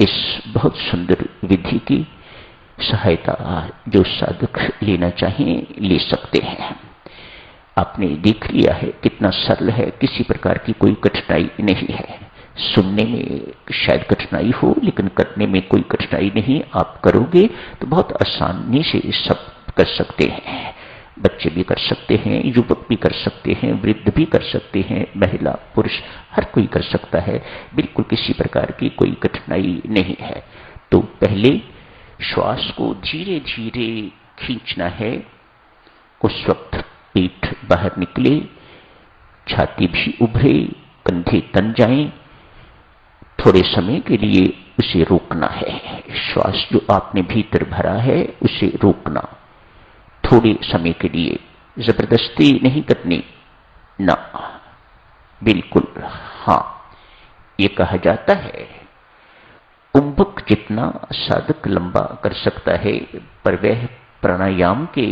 इस बहुत सुंदर विधि की सहायता जो साधक लेना चाहें ले सकते हैं। आपने देख लिया है कितना सरल है, किसी प्रकार की कोई कठिनाई नहीं है। सुनने में शायद कठिनाई हो, लेकिन करने में कोई कठिनाई नहीं। आप करोगे तो बहुत आसानी से सब कर सकते हैं। बच्चे भी कर सकते हैं, युवक भी कर सकते हैं, वृद्ध भी कर सकते हैं, महिला पुरुष हर कोई कर सकता है। बिल्कुल किसी प्रकार की कोई कठिनाई नहीं है। तो पहले श्वास को धीरे धीरे खींचना है। उस वक्त पेट बाहर निकले, छाती भी उभरे, कंधे तन जाएं। थोड़े समय के लिए उसे रोकना है। श्वास जो आपने भीतर भरा है उसे रोकना थोड़े समय के लिए, जबरदस्ती नहीं करनी ना, बिल्कुल। हाँ, ये कहा जाता है कुंभक जितना साधक लंबा कर सकता है, पर वह प्राणायाम के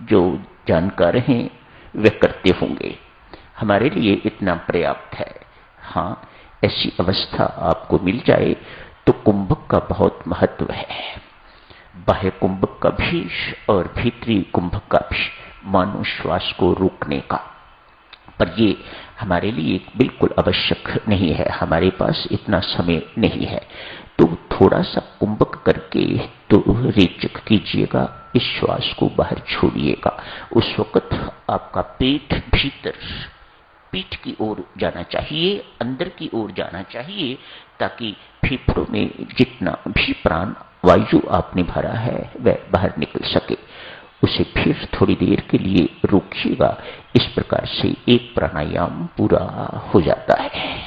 जो जानकार हैं वे करते होंगे। हमारे लिए इतना पर्याप्त है। हाँ, ऐसी अवस्था आपको मिल जाए तो कुंभक का बहुत महत्व है। बाह्य कुंभक का भी और भीतरी कुंभक का भी, मानो श्वास को रोकने का। पर ये हमारे लिए बिल्कुल आवश्यक नहीं है, हमारे पास इतना समय नहीं है। तो थोड़ा सा कुंभक करके तो रेचक कीजिएगा, इस श्वास को बाहर छोड़िएगा। उस वक्त आपका पेट भीतर पीठ की ओर जाना चाहिए, अंदर की ओर जाना चाहिए, ताकि फेफड़ों में जितना भी प्राण वायु आपने भरा है वह बाहर निकल सके। उसे फिर थोड़ी देर के लिए रोकिएगा। इस प्रकार से एक प्राणायाम पूरा हो जाता है।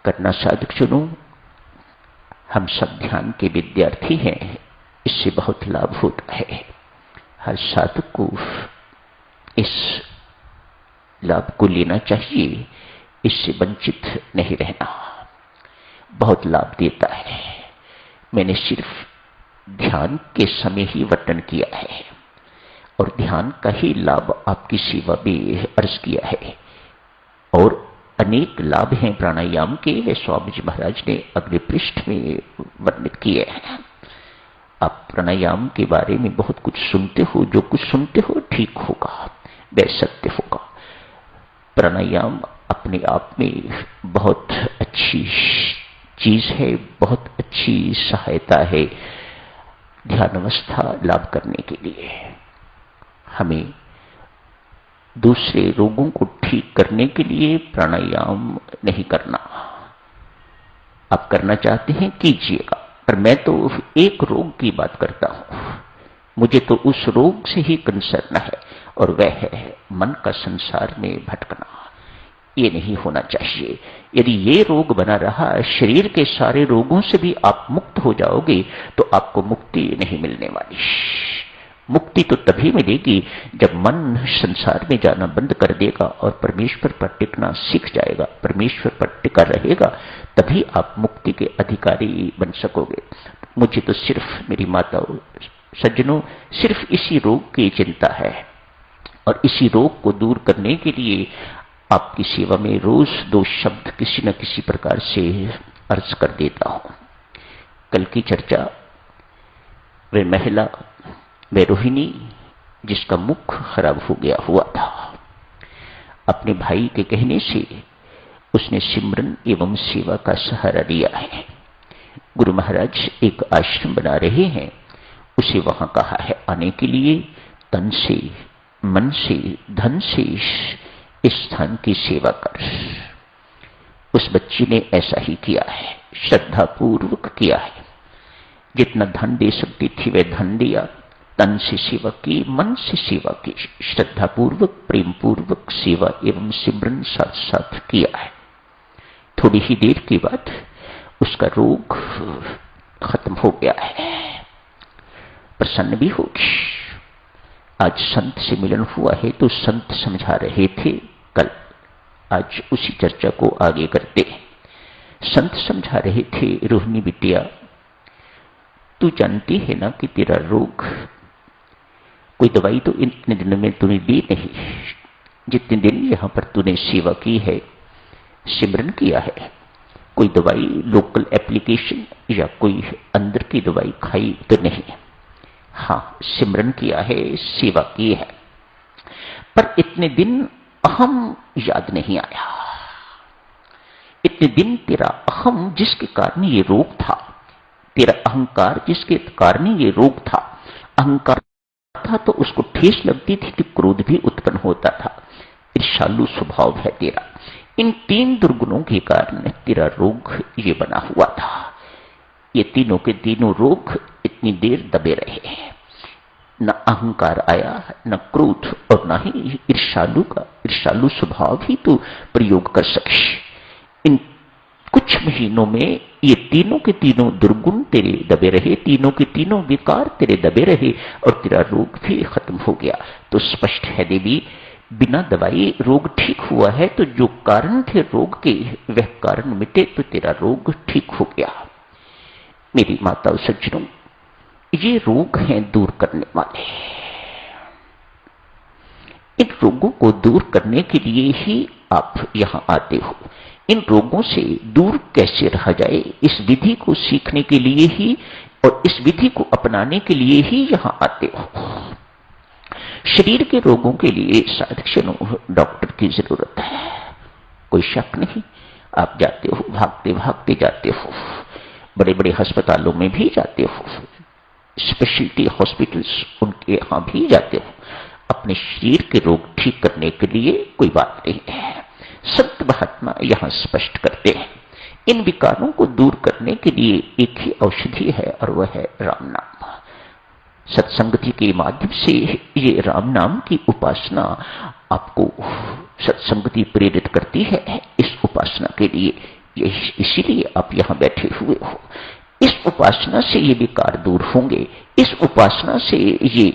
करना साधक चुनो। हम सब ध्यान के विद्यार्थी हैं, इससे बहुत लाभ होता है। हर साधक को इस लाभ को लेना चाहिए, इससे वंचित नहीं रहना। बहुत लाभ देता है। मैंने सिर्फ ध्यान के समय ही वर्णन किया है और ध्यान का ही लाभ आपकी सेवा में अर्ज किया है। और अनेक लाभ हैं प्राणायाम के, वे स्वामी जी महाराज ने अगले पृष्ठ में वर्णित किए हैं। आप प्राणायाम के बारे में बहुत कुछ सुनते हो, जो कुछ सुनते हो ठीक होगा, वह सत्य होगा। प्राणायाम अपने आप में बहुत अच्छी चीज है, बहुत अच्छी सहायता है ध्यान अवस्था लाभ करने के लिए। हमें दूसरे रोगों को ठीक करने के लिए प्राणायाम नहीं करना। आप करना चाहते हैं कीजिएगा, पर मैं तो एक रोग की बात करता हूं। मुझे तो उस रोग से ही कंसर्न है, और वह है मन का संसार में भटकना। ये नहीं होना चाहिए। यदि ये रोग बना रहा, शरीर के सारे रोगों से भी आप मुक्त हो जाओगे तो आपको मुक्ति नहीं मिलने वाली। मुक्ति तो तभी मिलेगी जब मन संसार में जाना बंद कर देगा और परमेश्वर पर टिकना सीख जाएगा, परमेश्वर पर टिका रहेगा, तभी आप मुक्ति के अधिकारी बन सकोगे। मुझे तो सिर्फ मेरी माताओं सज्जनों सिर्फ इसी रोग की चिंता है, और इसी रोग को दूर करने के लिए आपकी सेवा में रोज 2 शब्द किसी न किसी प्रकार से अर्ज कर देता हूं। कल की चर्चा, वे महिला, वे रोहिणी जिसका मुख खराब हो गया हुआ था, अपने भाई के कहने से उसने सिमरन एवं सेवा का सहारा लिया है। गुरु महाराज एक आश्रम बना रहे हैं, उसे वहां कहा है आने के लिए। तन से, मन से, धन से इस स्थान की सेवा कर। उस बच्ची ने ऐसा ही किया है, श्रद्धापूर्वक किया है। जितना धन दे सकती थी वह धन दिया, तन से सेवा की, मन से सेवा की, श्रद्धापूर्वक प्रेमपूर्वक सेवा एवं सिमरन साथ साथ किया है। थोड़ी ही देर के बाद उसका रोग खत्म हो गया है, प्रसन्न भी होगी। आज संत से मिलन हुआ है तो संत समझा रहे थे कल, आज उसी चर्चा को आगे करते। संत समझा रहे थे, रोहिणी बिटिया तू जानती है ना कि तेरा रोग, कोई दवाई तो इतने दिन में तूने दी नहीं। जितने दिन यहां पर तूने सेवा की है, सिमरन किया है, कोई दवाई लोकल एप्लीकेशन या कोई अंदर की दवाई खाई तो नहीं। हाँ, सिमरन किया है, सेवा की है, पर इतने दिन अहम याद नहीं आया। इतने दिन तेरा अहम जिसके कारण ये रोग था, तेरा अहंकार जिसके कारण ये रोग था, अहंकार था तो उसको ठेस लगती थी कि क्रोध भी उत्पन्न होता था। ईर्ष्यालु स्वभाव है तेरा। इन 3 दुर्गुणों के कारण तेरा रोग ये बना हुआ था। ये तीनों के तीनों रोग इतनी देर दबे रहे। न अहंकार आया, न क्रोध, और न ही ईर्ष्यालु स्वभाव ही तो प्रयोग कर सके। इन कुछ महीनों में ये तीनों के तीनों दुर्गुण तेरे दबे रहे, तीनों के तीनों विकार तेरे दबे रहे और तेरा रोग भी खत्म हो गया। तो स्पष्ट है देवी, बिना दवाई रोग ठीक हुआ है, तो जो कारण थे रोग के वह कारण मिटे तो तेरा रोग ठीक हो गया। मेरी माताओं सज्जनों, ये रोग हैं दूर करने वाले। इन रोगों को दूर करने के लिए ही आप यहां आते हो। इन रोगों से दूर कैसे रहा जाए, इस विधि को सीखने के लिए ही और इस विधि को अपनाने के लिए ही यहां आते हो। शरीर के रोगों के लिए साधक डॉक्टर की जरूरत है, कोई शक नहीं। आप जाते हो, भागते भागते जाते हो, बड़े बड़े अस्पतालों में भी जाते हो, स्पेशलिटी हॉस्पिटल्स उनके यहां भी जाते हो, अपने शरीर के रोग ठीक करने के लिए। कोई बात नहीं है। संत महात्मा यहां स्पष्ट करते हैं, इन विकारों को दूर करने के लिए एक ही औषधि है और वह है राम नाम। सत्संगति के माध्यम से ये राम नाम की उपासना आपको सत्संगति प्रेरित करती है इस उपासना के लिए। इसीलिए आप यहां बैठे हुए हो। इस उपासना से ये विकार दूर होंगे, इस उपासना से ये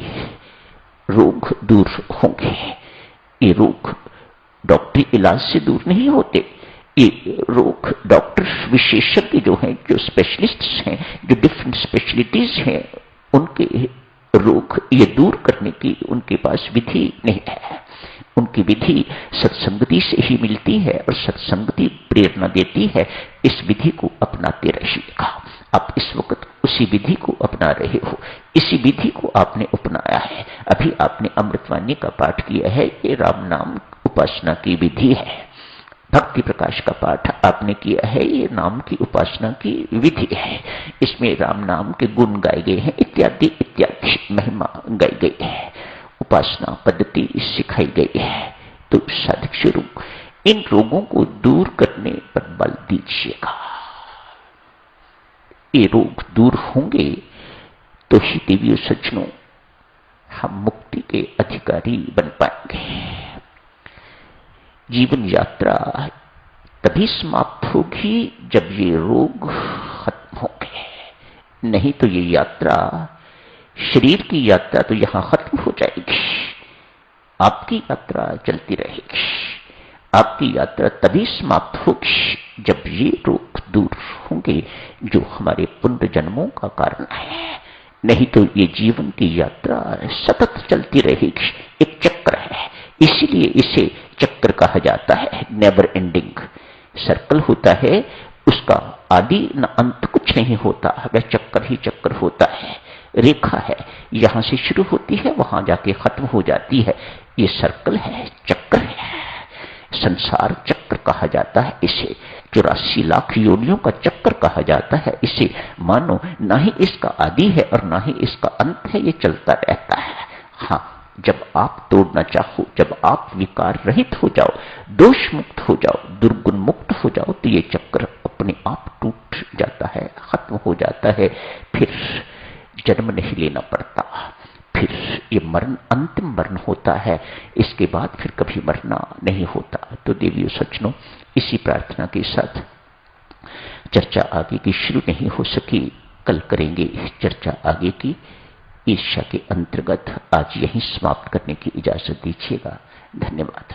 रोग दूर होंगे। ये रोग डॉक्टरी इलाज से दूर नहीं होते। ये रोग डॉक्टर विशेषज्ञ जो हैं, जो स्पेशलिस्ट्स हैं, जो डिफरेंट स्पेशलिटीज हैं, उनके रोग ये दूर करने की उनके पास विधि नहीं है। उनकी विधि सत्संगति से ही मिलती है और सत्संगति प्रेरणा देती है। इस विधि को अपनाते रहिएगा। आप इस वक्त उसी विधि को अपना रहे हो, इसी विधि को आपने अपनाया है। अभी आपने अमृतवाणी का पाठ किया है, ये राम नाम उपासना की विधि है। भक्ति प्रकाश का पाठ आपने किया है, ये नाम की उपासना की विधि है। इसमें राम नाम के गुण गाए गए हैं, इत्यादि इत्यादि महिमा गाई गई है, उपासना पद्धति सिखाई गई है। तो साधक स्वरूप इन रोगों को दूर करने पर बल दीजिएगा। ये रोग दूर होंगे तो ही देवियों सज्जनों हम मुक्ति के अधिकारी बन पाएंगे। जीवन यात्रा तभी समाप्त होगी जब ये रोग खत्म होंगे, नहीं तो ये यात्रा, शरीर की यात्रा तो यहां खत्म हो जाएगी। आपकी यात्रा चलती रहेगी। आपकी यात्रा तभी समाप्त होगी जब ये रोग दूर होंगे जो हमारे पुण्य जन्मों का कारण है। नहीं तो ये जीवन की यात्रा सतत चलती रहेगी, एक चक्र है। इसीलिए इसे चक्र कहा जाता है, नेवर एंडिंग सर्कल होता है, उसका आदि न अंत कुछ नहीं होता, वह चक्कर ही चक्कर होता है। रेखा है, यहां से शुरू होती है, वहां जाके खत्म हो जाती है। ये सर्कल है, चक्र है, संसार चक्र कहा जाता है इसे। 84 लाख योनियों का चक्र कहा जाता है इसे। मानो ना ही इसका आदि है और ना ही इसका अंत है, ये चलता रहता है। हाँ, जब आप तोड़ना चाहो, जब आप विकार रहित हो जाओ, दोष मुक्त हो जाओ, दुर्गुण मुक्त हो जाओ, तो ये चक्र अपने आप टूट जाता है, खत्म हो जाता है। फिर जन्म नहीं लेना पड़ता, फिर ये मरण अंतिम मरण होता है। इसके बाद फिर कभी मरना नहीं होता। तो देवियों सज्जनों, इसी प्रार्थना के साथ चर्चा आगे की शुरू नहीं हो सकी, कल करेंगे चर्चा आगे की। ईर्ष्या के अंतर्गत आज यहीं समाप्त करने की इजाजत दीजिएगा। धन्यवाद।